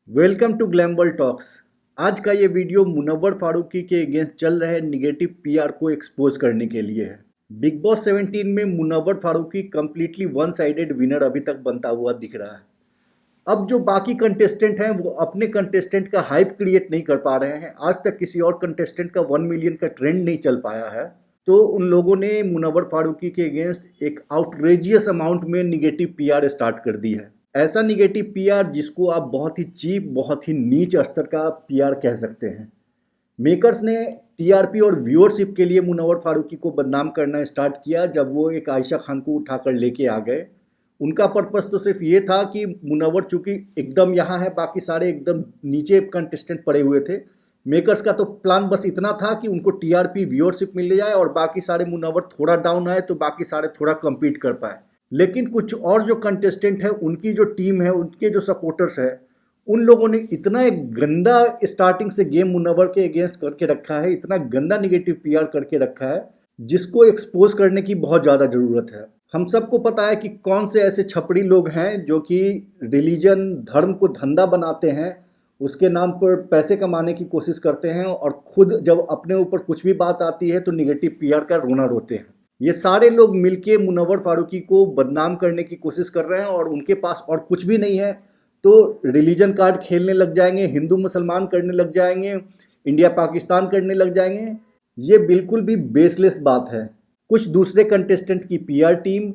Welcome to ग्लैमवर्ल्ड talks. आज का ये वीडियो मुनव्वर फारूकी के अगेंस्ट चल रहे निगेटिव पीआर को एक्सपोज करने के लिए है। बिग बॉस 17 में Munawar Faruqui completely one sided winner अभी तक बनता हुआ दिख रहा है। अब जो बाकी कंटेस्टेंट हैं वो अपने कंटेस्टेंट का हाइप क्रिएट नहीं कर पा रहे हैं। आज तक किसी और कंटेस्टेंट का 1 मिलियन का ट्रेंड नहीं चल पाया है, तो उन लोगों ने मुनव्वर फारूकी के अगेंस्ट एक आउटरेजियस अमाउंट में निगेटिव पीआर स्टार्ट कर दी है। ऐसा निगेटिव पीआर जिसको आप बहुत ही चीप, बहुत ही नीच स्तर का पीआर कह सकते हैं। मेकर्स ने टीआरपी और व्यूअरशिप के लिए मुनव्वर फारूकी को बदनाम करना स्टार्ट किया जब वो एक आयशा खान को उठाकर लेके आ गए। उनका पर्पस तो सिर्फ ये था कि मुनव्वर चूंकि एकदम यहाँ है, बाकी सारे एकदम नीचे कंटेस्टेंट पड़े हुए थे। मेकर्स का तो प्लान बस इतना था कि उनको टीआरपी व्यूअरशिप मिल जाए और बाकी सारे मुनव्वर थोड़ा डाउन आए तो बाकी सारे थोड़ा कम्पीट कर पाए। लेकिन कुछ और जो कंटेस्टेंट है, उनकी जो टीम है, उनके जो सपोर्टर्स है, उन लोगों ने इतना एक गंदा स्टार्टिंग से गेम मुनव्वर के अगेंस्ट करके रखा है, इतना गंदा निगेटिव पीआर करके रखा है जिसको एक्सपोज करने की बहुत ज़्यादा ज़रूरत है। हम सबको पता है कि कौन से ऐसे छपड़ी लोग हैं जो कि रिलीजन, धर्म को धंधा बनाते हैं, उसके नाम पर पैसे कमाने की कोशिश करते हैं और खुद जब अपने ऊपर कुछ भी बात आती है तो निगेटिव पीआर का रोना रोते हैं। ये सारे लोग मिलके मुनव्वर फारूकी को बदनाम करने की कोशिश कर रहे हैं और उनके पास और कुछ भी नहीं है तो रिलीजन कार्ड खेलने लग जाएंगे, हिंदू मुसलमान करने लग जाएंगे, इंडिया पाकिस्तान करने लग जाएंगे। ये बिल्कुल भी बेसलेस बात है। कुछ दूसरे कंटेस्टेंट की पीआर टीम,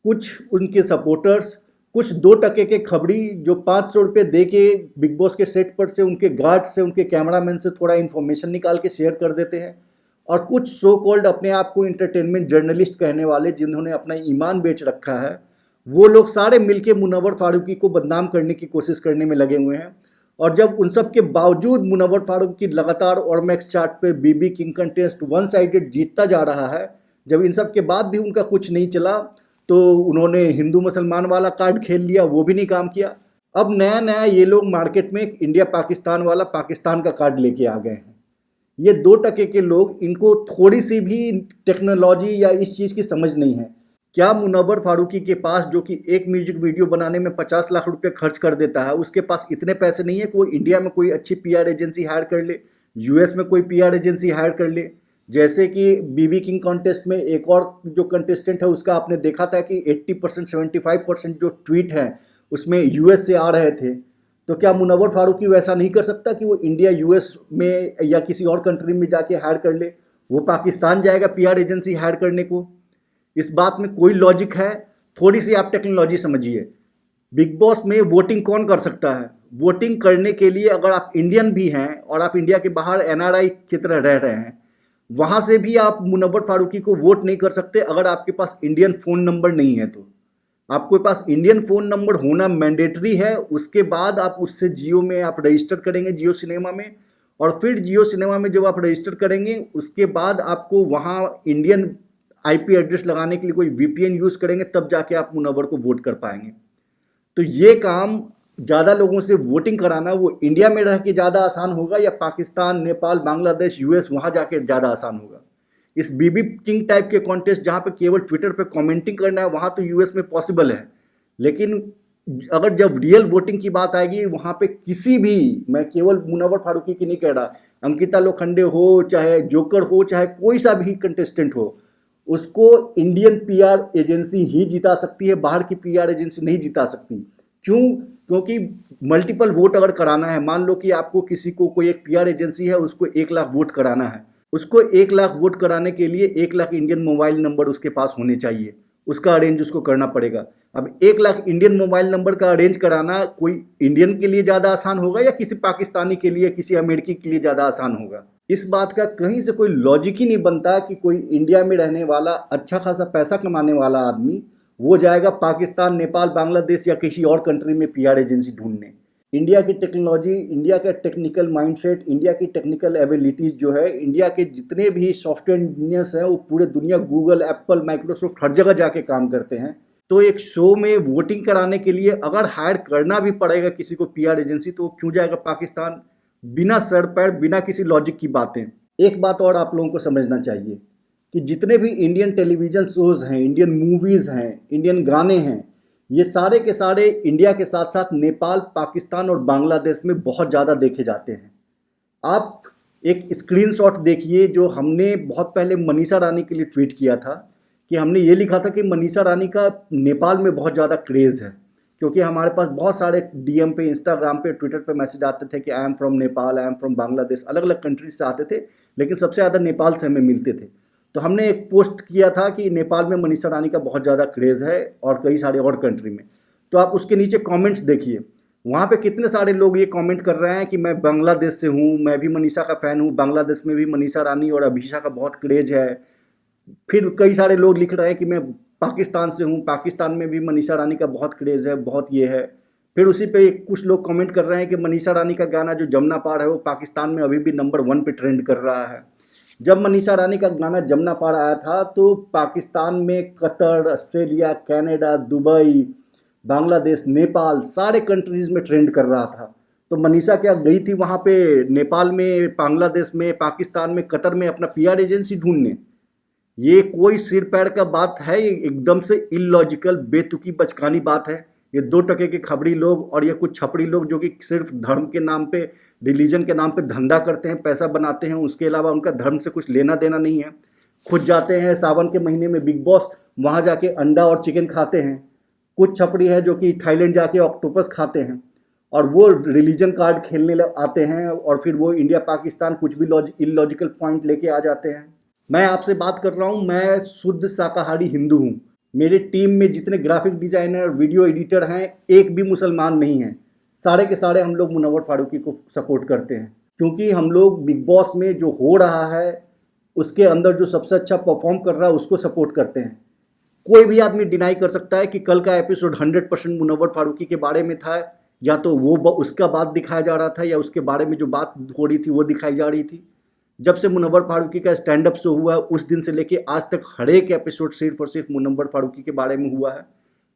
कुछ उनके सपोर्टर्स, कुछ 2 टके के खबरी जो 500 रुपये दे के बिग बॉस के सेट पर से उनके गार्ड से, उनके कैमरामैन से थोड़ा इन्फॉर्मेशन निकाल के शेयर कर देते हैं, और कुछ सो कॉल्ड अपने आप को इंटरटेनमेंट जर्नलिस्ट कहने वाले जिन्होंने अपना ईमान बेच रखा है, वो लोग सारे मिलके मुनव्वर फारूकी को बदनाम करने की कोशिश करने में लगे हुए हैं। और जब उन सब के बावजूद मुनव्वर फारूकी लगातार और मैक्स चार्ट पे BB King contest one sided जीतता जा रहा है, जब इन सब के बाद भी उनका कुछ नहीं चला तो उन्होंने हिंदू मुसलमान वाला कार्ड खेल लिया, वो भी नहीं काम किया। अब नया नया ये लोग मार्केट में इंडिया पाकिस्तान वाला पाकिस्तान का कार्ड लेके आ गए हैं। ये 2 टके के लोग, इनको थोड़ी सी भी टेक्नोलॉजी या इस चीज़ की समझ नहीं है। क्या मुनव्वर फारूकी के पास, जो कि एक म्यूजिक वीडियो बनाने में 50 लाख रुपए खर्च कर देता है, उसके पास इतने पैसे नहीं है कि वो इंडिया में कोई अच्छी पीआर एजेंसी हायर कर ले, यूएस में कोई पीआर एजेंसी हायर कर ले? जैसे कि बीबी किंग कॉन्टेस्ट में एक और जो कंटेस्टेंट है उसका आपने देखा था कि 80% 75% जो ट्वीट हैं उसमें यूएस से आ रहे थे। तो क्या मुनव्वर फारूकी वैसा नहीं कर सकता कि वो इंडिया, यूएस में या किसी और कंट्री में जाके हायर कर ले? वो पाकिस्तान जाएगा पीआर एजेंसी हायर करने को? इस बात में कोई लॉजिक है? थोड़ी सी आप टेक्नोलॉजी समझिए। बिग बॉस में वोटिंग कौन कर सकता है? वोटिंग करने के लिए अगर आप इंडियन भी हैं और आप इंडिया के बाहर एनआरआई की तरह रह रहे हैं, वहाँ से भी आप मुनव्वर फारूकी को वोट नहीं कर सकते अगर आपके पास इंडियन फ़ोन नंबर नहीं है। तो आपके पास इंडियन फ़ोन नंबर होना मैंडेटरी है। उसके बाद आप उससे जियो में आप रजिस्टर करेंगे, जियो सिनेमा में, और फिर जियो सिनेमा में जब आप रजिस्टर करेंगे उसके बाद आपको वहाँ इंडियन आईपी एड्रेस लगाने के लिए कोई वीपीएन यूज़ करेंगे, तब जाके आप मुनव्वर को वोट कर पाएंगे। तो ये काम ज़्यादा लोगों से वोटिंग कराना, वो इंडिया में रह के ज़्यादा आसान होगा या पाकिस्तान, नेपाल, बांग्लादेश, यूएस वहाँ जाके ज़्यादा आसान होगा? इस बीबी किंग टाइप के कॉन्टेस्ट जहाँ पे केवल ट्विटर पे कमेंटिंग करना है, वहाँ तो यूएस में पॉसिबल है। लेकिन अगर जब रियल वोटिंग की बात आएगी, वहाँ पे किसी भी, मैं केवल मुनव्वर फारूकी की नहीं कह रहा, अंकिता लोखंडे हो, चाहे जोकर हो, चाहे कोई सा भी कंटेस्टेंट हो, उसको इंडियन पीआर एजेंसी ही जिता सकती है, बाहर की पीआर एजेंसी नहीं जिता सकती। क्यों? क्योंकि मल्टीपल वोट अगर कराना है, मान लो कि आपको किसी को, कोई एक पीआर एजेंसी है, उसको 1 लाख वोट कराना है, उसको 1 लाख वोट कराने के लिए 1 लाख इंडियन मोबाइल नंबर उसके पास होने चाहिए। उसका अरेंज उसको करना पड़ेगा। अब 1 लाख इंडियन मोबाइल नंबर का अरेंज कराना कोई इंडियन के लिए ज़्यादा आसान होगा या किसी पाकिस्तानी के लिए, किसी अमेरिकी के लिए ज़्यादा आसान होगा? इस बात का कहीं से कोई लॉजिक ही नहीं बनता कि कोई इंडिया में रहने वाला अच्छा खासा पैसा कमाने वाला आदमी वो जाएगा पाकिस्तान, नेपाल, बांग्लादेश या किसी और कंट्री में पीआर एजेंसी ढूंढने। इंडिया की टेक्नोलॉजी, इंडिया का टेक्निकल माइंडसेट, इंडिया की टेक्निकल एबिलिटीज़ जो है, इंडिया के जितने भी सॉफ्टवेयर इंजीनियर्स हैं वो पूरे दुनिया, गूगल, एप्पल, माइक्रोसॉफ्ट, हर जगह जाके काम करते हैं। तो एक शो में वोटिंग कराने के लिए अगर हायर करना भी पड़ेगा किसी को पीआर एजेंसी, तो क्यों जाएगा पाकिस्तान? बिना सर पैर, बिना किसी लॉजिक की बातें। एक बात और आप लोगों को समझना चाहिए कि जितने भी इंडियन टेलीविज़न शोज़ हैं, इंडियन मूवीज़ हैं, इंडियन गाने हैं, ये सारे के सारे इंडिया के साथ साथ नेपाल, पाकिस्तान और बांग्लादेश में बहुत ज़्यादा देखे जाते हैं। आप एक स्क्रीनशॉट देखिए जो हमने बहुत पहले मनीषा रानी के लिए ट्वीट किया था कि हमने ये लिखा था कि मनीषा रानी का नेपाल में बहुत ज़्यादा क्रेज़ है, क्योंकि हमारे पास बहुत सारे डीएम पे, इंस्टाग्राम पे, ट्विटर पे मैसेज आते थे कि I am from Nepal, I am from Bangladesh, अलग अलग कंट्रीज से आते थे, लेकिन सबसे ज़्यादा नेपाल से हमें मिलते थे। तो हमने एक पोस्ट किया था कि नेपाल में मनीषा रानी का बहुत ज़्यादा क्रेज़ है और कई सारे और कंट्री में। तो आप उसके नीचे कमेंट्स देखिए, वहाँ पे कितने सारे लोग ये कमेंट कर रहे हैं कि मैं बांग्लादेश से हूँ, मैं भी मनीषा का फ़ैन हूँ, बांग्लादेश में भी मनीषा रानी और अभिषा का बहुत क्रेज़ है। फिर कई सारे लोग लिख रहे हैं कि मैं पाकिस्तान से हूँ, पाकिस्तान में भी मनीषा रानी का बहुत क्रेज़ है, बहुत ये है। फिर उसी पे कुछ लोग कमेंट कर रहे हैं कि मनीषा रानी का गाना जो जमुना पार है वो पाकिस्तान में अभी भी नंबर 1 पे ट्रेंड कर रहा है। जब मनीषा रानी का गाना जमुना पार आया था तो पाकिस्तान में Qatar, Australia, Canada, Dubai, Bangladesh, Nepal सारे कंट्रीज़ में ट्रेंड कर रहा था। तो मनीषा क्या गई थी वहाँ पे नेपाल में, बांग्लादेश में, पाकिस्तान में, कतर में अपना पीआर एजेंसी ढूंढने? ये कोई सिर पैर का बात है, ये एकदम से इलॉजिकल, बेतुकी, बचकानी बात है। ये 2 टके के खबरी लोग और ये कुछ छपरी लोग जो कि सिर्फ धर्म के नाम पे, रिलीजन के नाम पे धंधा करते हैं, पैसा बनाते हैं, उसके अलावा उनका धर्म से कुछ लेना देना नहीं है। खुद जाते हैं सावन के महीने में बिग बॉस, वहाँ जाके अंडा और चिकन खाते हैं। कुछ छपरी है जो कि थाईलैंड जाके ऑक्टोपस खाते हैं और वो रिलीजन कार्ड खेलने आते हैं और फिर वो इंडिया पाकिस्तान कुछ भी इलॉजिकल पॉइंट लेके आ जाते हैं। मैं आपसे बात कर रहा हूँ, मैं शुद्ध शाकाहारी हिंदू हूँ। मेरी टीम में जितने ग्राफिक डिज़ाइनर, वीडियो एडिटर हैं, एक भी मुसलमान नहीं है। सारे के सारे हम लोग मुनव्वर फारूकी को सपोर्ट करते हैं, क्योंकि हम लोग बिग बॉस में जो हो रहा है उसके अंदर जो सबसे अच्छा परफॉर्म कर रहा है उसको सपोर्ट करते हैं। कोई भी आदमी डिनाई कर सकता है कि कल का एपिसोड 100% मुनव्वर फारूकी के बारे में था, या तो वो उसका बात दिखाया जा रहा था या उसके बारे में जो बात हो रही थी वो दिखाई जा रही थी। जब से मुनव्वर फारूकी का स्टैंड अप शो हुआ उस दिन से लेके आज तक हर एक एपिसोड सिर्फ और सिर्फ मुनव्वर फारूकी के बारे में हुआ है।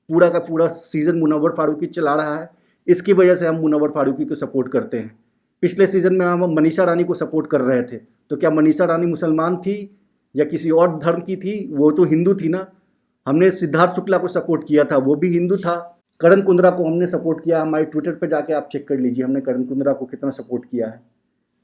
पूरा का पूरा सीज़न मुनव्वर फारूकी चला रहा है। इसकी वजह से हम मुनव्वर फारूकी को सपोर्ट करते हैं। पिछले सीज़न में हम मनीषा रानी को सपोर्ट कर रहे थे, तो क्या मनीषा रानी मुसलमान थी या किसी और धर्म की थी? वो तो हिंदू थी ना। हमने सिद्धार्थ शुक्ला को सपोर्ट किया था, वो भी हिंदू था। करण कुंद्रा को हमने सपोर्ट किया, हमारे ट्विटर पे जाके आप चेक कर लीजिए हमने करण कुंद्रा को कितना सपोर्ट किया है।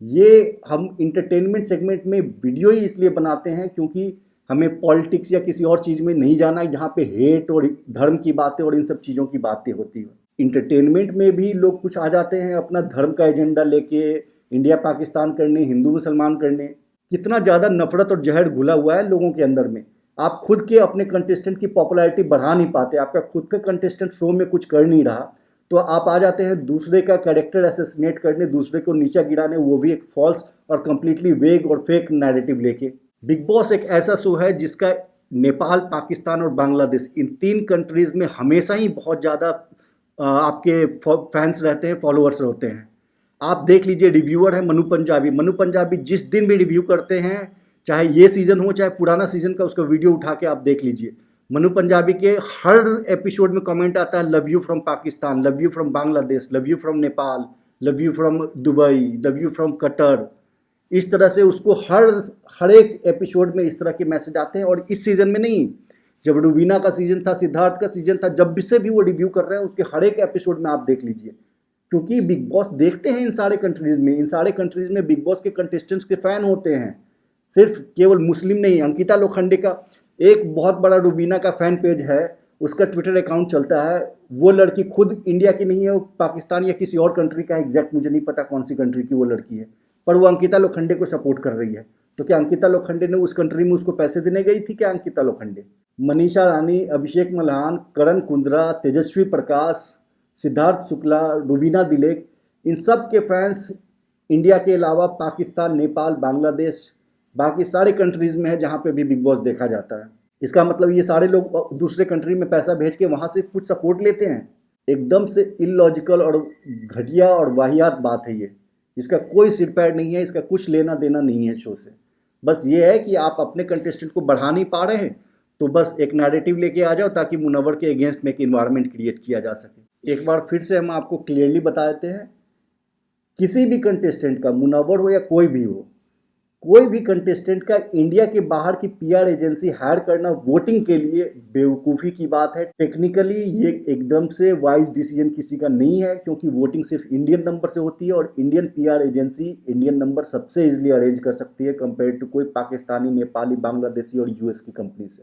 ये हम इंटरटेनमेंट सेगमेंट में वीडियो ही इसलिए बनाते हैं क्योंकि हमें पॉलिटिक्स या किसी और चीज़ में नहीं जाना है जहाँ पे हेट और धर्म की बातें और इन सब चीज़ों की बातें होती हैं। इंटरटेनमेंट में भी लोग कुछ आ जाते हैं अपना धर्म का एजेंडा लेके, इंडिया पाकिस्तान करने, हिंदू मुसलमान करने। कितना ज़्यादा नफरत और जहर घुला हुआ है लोगों के अंदर में। आप खुद के अपने कंटेस्टेंट की पॉपुलैरिटी बढ़ा नहीं पाते, आपका खुद का कंटेस्टेंट शो में कुछ कर नहीं रहा, तो आप आ जाते हैं दूसरे का कैरेक्टर असैसिनेट करने, दूसरे को नीचा गिराने, वो भी एक फॉल्स और कंप्लीटली वेग और फेक नैरेटिव लेके। बिग बॉस एक ऐसा शो है जिसका नेपाल, पाकिस्तान और बांग्लादेश इन 3 कंट्रीज़ में हमेशा ही बहुत ज़्यादा आपके फैंस रहते हैं, फॉलोअर्स होते हैं। आप देख लीजिए, रिव्यूअर है मनु पंजाबी। मनु पंजाबी जिस दिन भी रिव्यू करते हैं, चाहे ये सीज़न हो चाहे पुराना सीज़न का, उसका वीडियो उठा के आप देख लीजिए। मनु पंजाबी के हर एपिसोड में कमेंट आता है love you from Pakistan, love you from Bangladesh, love you from Nepal, love you from Dubai, love you from Qatar. इस तरह से उसको हर एक एपिसोड में इस तरह के मैसेज आते हैं। और इस सीज़न में नहीं, जब रुबीना का सीज़न था, सिद्धार्थ का सीज़न था, जब से भी वो रिव्यू कर रहे हैं उसके हर एक एपिसोड में आप देख लीजिए, क्योंकि बिग बॉस देखते हैं इन सारे कंट्रीज़ में। इन सारे कंट्रीज़ में बिग बॉस के कंटेस्टेंट्स के फ़ैन होते हैं, सिर्फ केवल मुस्लिम नहीं। अंकिता लोखंडे का एक बहुत बड़ा रुबीना का फ़ैन पेज है, उसका ट्विटर अकाउंट चलता है। वो लड़की खुद इंडिया की नहीं है, वो पाकिस्तान या किसी और कंट्री का, एग्जैक्ट मुझे नहीं पता कौन सी कंट्री की वो लड़की है, पर वो अंकिता लोखंडे को सपोर्ट कर रही है। तो क्या अंकिता लोखंडे ने उस कंट्री में उसको पैसे देने गई थी क्या? अंकिता लोखंडे, मनीषा रानी, अभिषेक मल्हान, करण कुंद्रा, तेजस्वी प्रकाश, सिद्धार्थ शुक्ला, रुबीना दिलेक, इन सब के फैंस इंडिया के अलावा पाकिस्तान, नेपाल, बांग्लादेश, बाकी सारे कंट्रीज़ में है जहाँ पे भी बिग बॉस देखा जाता है। इसका मतलब ये सारे लोग दूसरे कंट्री में पैसा भेज के वहाँ से कुछ सपोर्ट लेते हैं। एकदम से इलॉजिकल और घटिया और वाहियात बात है ये। इसका कोई सिर पैर नहीं है, इसका कुछ लेना देना नहीं है शो से। बस ये है कि आप अपने कंटेस्टेंट को बढ़ा नहीं पा रहे हैं, तो बस एक नैरेटिव लेके आ जाओ ताकि मुनव्वर के अगेंस्ट में एक इन्वायरमेंट क्रिएट किया जा सके। एक बार फिर से हम आपको क्लियरली बता देते हैं, किसी भी कंटेस्टेंट का, मुनव्वर हो या कोई भी हो, कोई भी कंटेस्टेंट का इंडिया के बाहर की पीआर एजेंसी हायर करना वोटिंग के लिए बेवकूफ़ी की बात है। टेक्निकली ये एकदम से वाइज डिसीजन किसी का नहीं है, क्योंकि वोटिंग सिर्फ इंडियन नंबर से होती है और Indian PR agency Indian number सबसे इजीली अरेंज कर सकती है कंपेयर टू कोई पाकिस्तानी, नेपाली, बांग्लादेशी और यूएस की कंपनी से।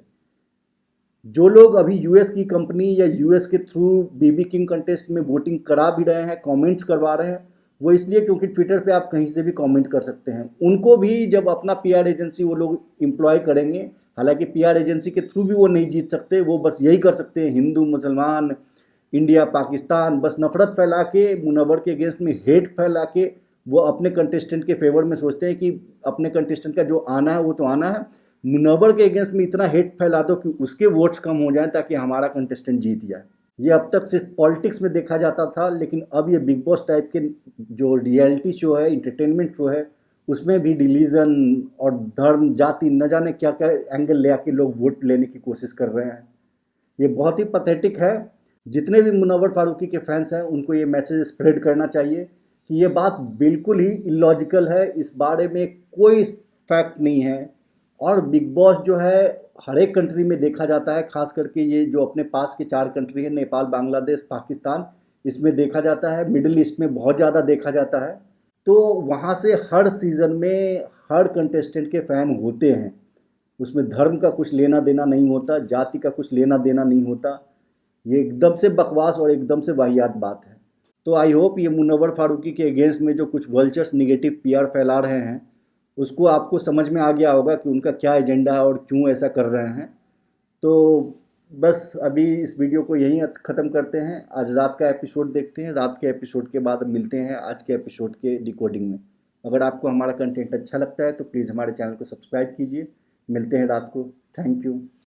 जो लोग अभी यूएस की कंपनी या यूएस के थ्रू बीबी किंग कंटेस्ट में वोटिंग करा भी रहे हैं, कमेंट्स करवा रहे हैं, वो इसलिए क्योंकि ट्विटर पे आप कहीं से भी कमेंट कर सकते हैं। उनको भी जब अपना पीआर एजेंसी वो लोग एम्प्लॉय करेंगे, हालांकि पीआर एजेंसी के थ्रू भी वो नहीं जीत सकते, वो बस यही कर सकते हैं हिंदू मुसलमान, इंडिया पाकिस्तान, बस नफरत फैला के, मुनव्वर के अगेंस्ट में हेट फैला के वो अपने कंटेस्टेंट के फेवर में सोचते हैं कि अपने कंटेस्टेंट का जो आना है वो तो आना है, मुनव्वर के अगेंस्ट में इतना हेट फैला दो कि उसके वोट्स कम हो जाएं ताकि हमारा कंटेस्टेंट जीत जाए। ये अब तक सिर्फ पॉलिटिक्स में देखा जाता था, लेकिन अब ये बिग बॉस टाइप के जो रियलिटी शो है, इंटरटेनमेंट शो है, उसमें भी रिलीजन और धर्म, जाति, न जाने क्या क्या एंगल ले आके लोग वोट लेने की कोशिश कर रहे हैं। ये बहुत ही पैथेटिक है। जितने भी मुनव्वर फारूकी के फैंस हैं उनको ये मैसेज स्प्रेड करना चाहिए कि ये बात बिल्कुल ही इलॉजिकल है, इस बारे में कोई फैक्ट नहीं है। और बिग बॉस जो है हर एक कंट्री में देखा जाता है, खास करके ये जो अपने पास के 4 कंट्री है, नेपाल, बांग्लादेश, पाकिस्तान, इसमें देखा जाता है, मिडिल ईस्ट में बहुत ज़्यादा देखा जाता है। तो वहाँ से हर सीज़न में हर कंटेस्टेंट के फ़ैन होते हैं, उसमें धर्म का कुछ लेना देना नहीं होता, जाति का कुछ लेना देना नहीं होता। ये एकदम से बकवास और एकदम से वाहियात बात है। तो आई होप ये मुनव्वर फारूकी के अगेंस्ट में जो कुछ वल्चर्स निगेटिव पीआर फैला रहे हैं उसको आपको समझ में आ गया होगा कि उनका क्या एजेंडा है और क्यों ऐसा कर रहे हैं। तो बस अभी इस वीडियो को यहीं ख़त्म करते हैं। आज रात का एपिसोड देखते हैं, रात के एपिसोड के बाद मिलते हैं आज के एपिसोड के डिकोडिंग में। अगर आपको हमारा कंटेंट अच्छा लगता है तो प्लीज़ हमारे चैनल को सब्सक्राइब कीजिए। मिलते हैं रात को। Thank you.